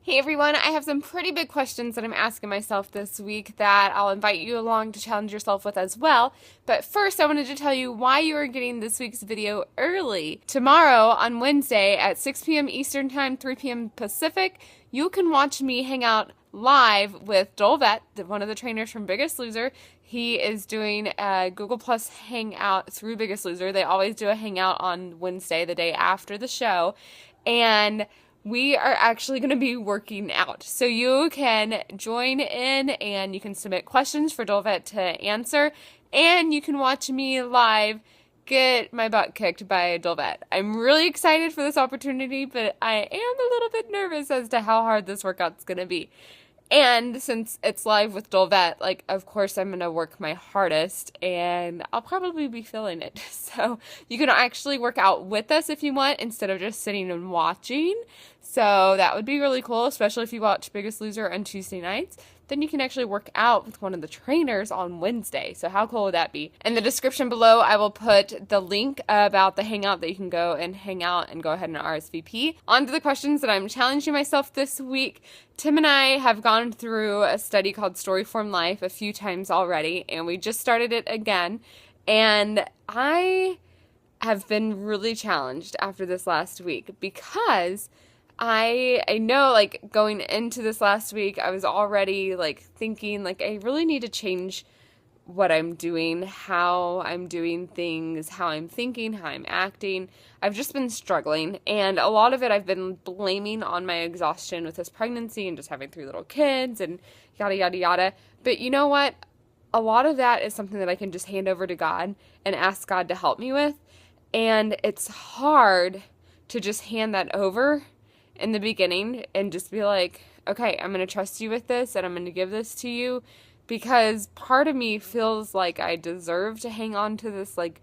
Hey everyone, I have some pretty big questions that I'm asking myself this week that I'll invite you along to challenge yourself with as well. But first, I wanted to tell you why you are getting this week's video early. Tomorrow, on Wednesday at 6 p.m. Eastern Time, 3 p.m. Pacific, you can watch me hang out live with Joel Vett, one of the trainers from Biggest Loser. He is doing a Google Plus Hangout through Biggest Loser. They always do a hangout on Wednesday, the day after the show. And we are actually going to be working out. So you can join in and you can submit questions for Dolvet to answer. And you can watch me live get my butt kicked by Dolvet. I'm really excited for this opportunity, but I am a little bit nervous as to how hard this workout's going to be. And since it's live with Dolvet, like, of course I'm going to work my hardest, and I'll probably be feeling it. So you can actually work out with us if you want, instead of just sitting and watching. So that would be really cool, especially if you watch Biggest Loser on Tuesday nights. Then you can actually work out with one of the trainers on Wednesday. So how cool would that be? In the description below, I will put the link about the hangout that you can go and hang out and go ahead and RSVP. On to the questions that I'm challenging myself this week. Tim and I have gone through a study called Storyform Life a few times already, and we just started it again. And I have been really challenged after this last week because I know, like, going into this last week, I was already, like, thinking, like, I really need to change what I'm doing, how I'm doing things, how I'm thinking, how I'm acting. I've just been struggling, and a lot of it I've been blaming on my exhaustion with this pregnancy and just having 3 little kids and yada, yada, yada. But you know what? A lot of that is something that I can just hand over to God and ask God to help me with, and it's hard to just hand that over in the beginning and just be like, okay, I'm going to trust you with this and I'm going to give this to you, because part of me feels like I deserve to hang on to this, like,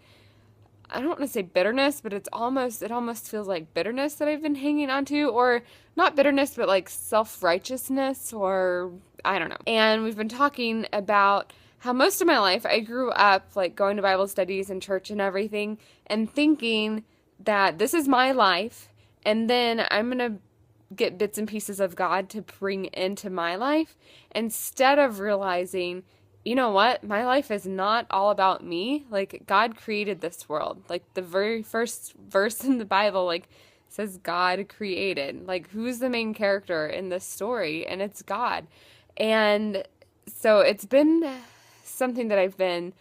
I don't want to say bitterness, but it almost feels like bitterness that I've been hanging on to, or not bitterness, but like self-righteousness, or I don't know. And we've been talking about how most of my life I grew up like going to Bible studies and church and everything and thinking that this is my life, and then I'm going to get bits and pieces of God to bring into my life, instead of realizing, you know what, my life is not all about me. Like, God created this world. Like, the very first verse in the Bible, like, says God created. Like, who's the main character in this story? And it's God. And so it's been something that I've been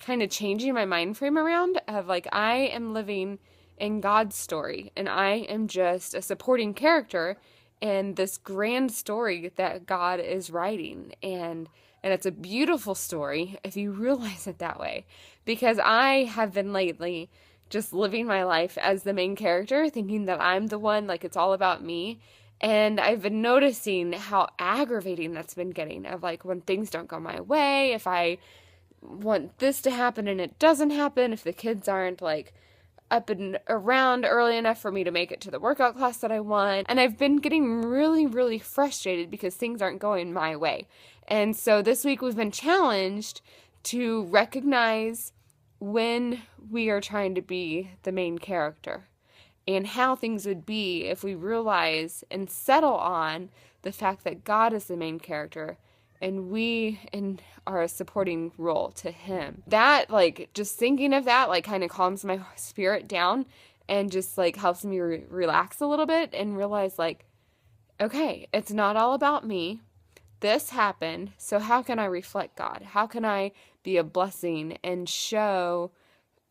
kind of changing my mind frame around, of like, I am living in God's story, and I am just a supporting character in this grand story that God is writing, and it's a beautiful story if you realize it that way, because I have been lately just living my life as the main character, thinking that I'm the one, like it's all about me, and I've been noticing how aggravating that's been getting, of like when things don't go my way, if I want this to happen and it doesn't happen, if the kids aren't like up and around early enough for me to make it to the workout class that I want. And I've been getting really, really frustrated because things aren't going my way. And so this week we've been challenged to recognize when we are trying to be the main character, and how things would be if we realize and settle on the fact that God is the main character and we are a supporting role to him. That, like, just thinking of that, like, kind of calms my spirit down and just, like, helps me relax a little bit and realize, like, okay, it's not all about me. This happened, so how can I reflect God? How can I be a blessing and show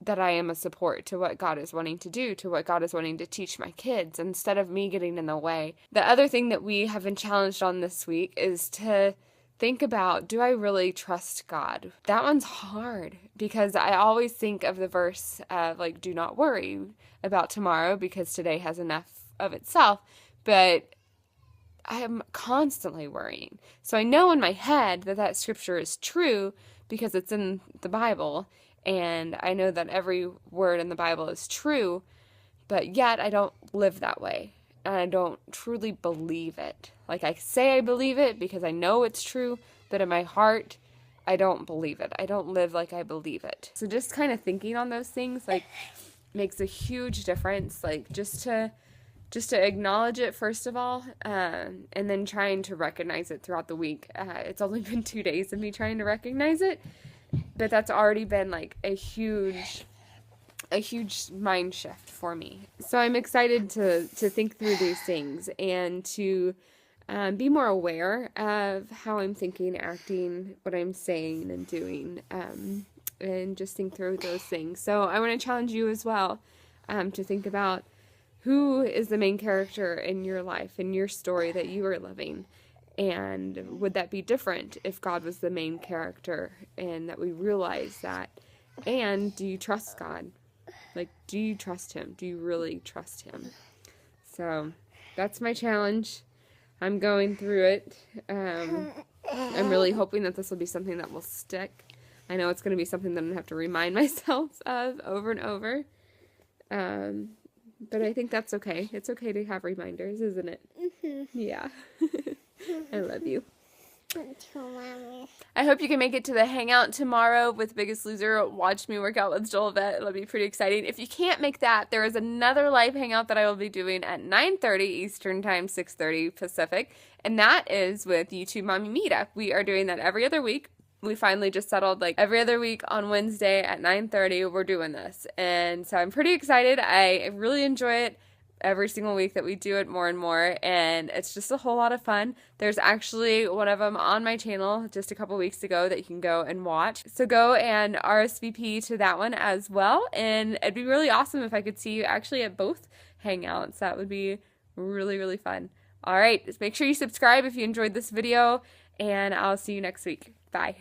that I am a support to what God is wanting to do, to what God is wanting to teach my kids, instead of me getting in the way? The other thing that we have been challenged on this week is to think about, do I really trust God? That one's hard, because I always think of the verse of, like, do not worry about tomorrow because today has enough of itself, but I am constantly worrying. So I know in my head that scripture is true because it's in the Bible, and I know that every word in the Bible is true, but yet I don't live that way. And I don't truly believe it. Like, I say I believe it because I know it's true, but in my heart, I don't believe it. I don't live like I believe it. So just kind of thinking on those things, like, makes a huge difference. Like, just to just to acknowledge it first of all, and then trying to recognize it throughout the week. It's only been 2 days of me trying to recognize it, but that's already been like a huge mind shift for me. So I'm excited to think through these things and to be more aware of how I'm thinking, acting, what I'm saying and doing, and just think through those things. So I want to challenge you as well, to think about who is the main character in your life, in your story that you are living, and would that be different if God was the main character, and that we realize that. And do you trust God? Like, do you trust him? Do you really trust him? So that's my challenge. I'm going through it. I'm really hoping that this will be something that will stick. I know it's going to be something that I'm going to have to remind myself of over and over. But I think that's okay. It's okay to have reminders, isn't it? Mm-hmm. Yeah. I love you. I hope you can make it to the hangout tomorrow with Biggest Loser. Watch me work out with Jolvet. It'll be pretty exciting. If you can't make that, there is another live hangout that I will be doing at 9:30 Eastern Time, 6:30 Pacific, and that is with YouTube Mommy Meetup. We are doing that every other week. We finally just settled, like, every other week on Wednesday at 9:30, we're doing this. And so I'm pretty excited. I really enjoy it. Every single week that we do it more and more, and it's just a whole lot of fun. There's actually one of them on my channel just a couple weeks ago that you can go and watch. So go and RSVP to that one as well, and it'd be really awesome if I could see you actually at both hangouts. That would be really, really fun. All right, just make sure you subscribe if you enjoyed this video, and I'll see you next week. Bye.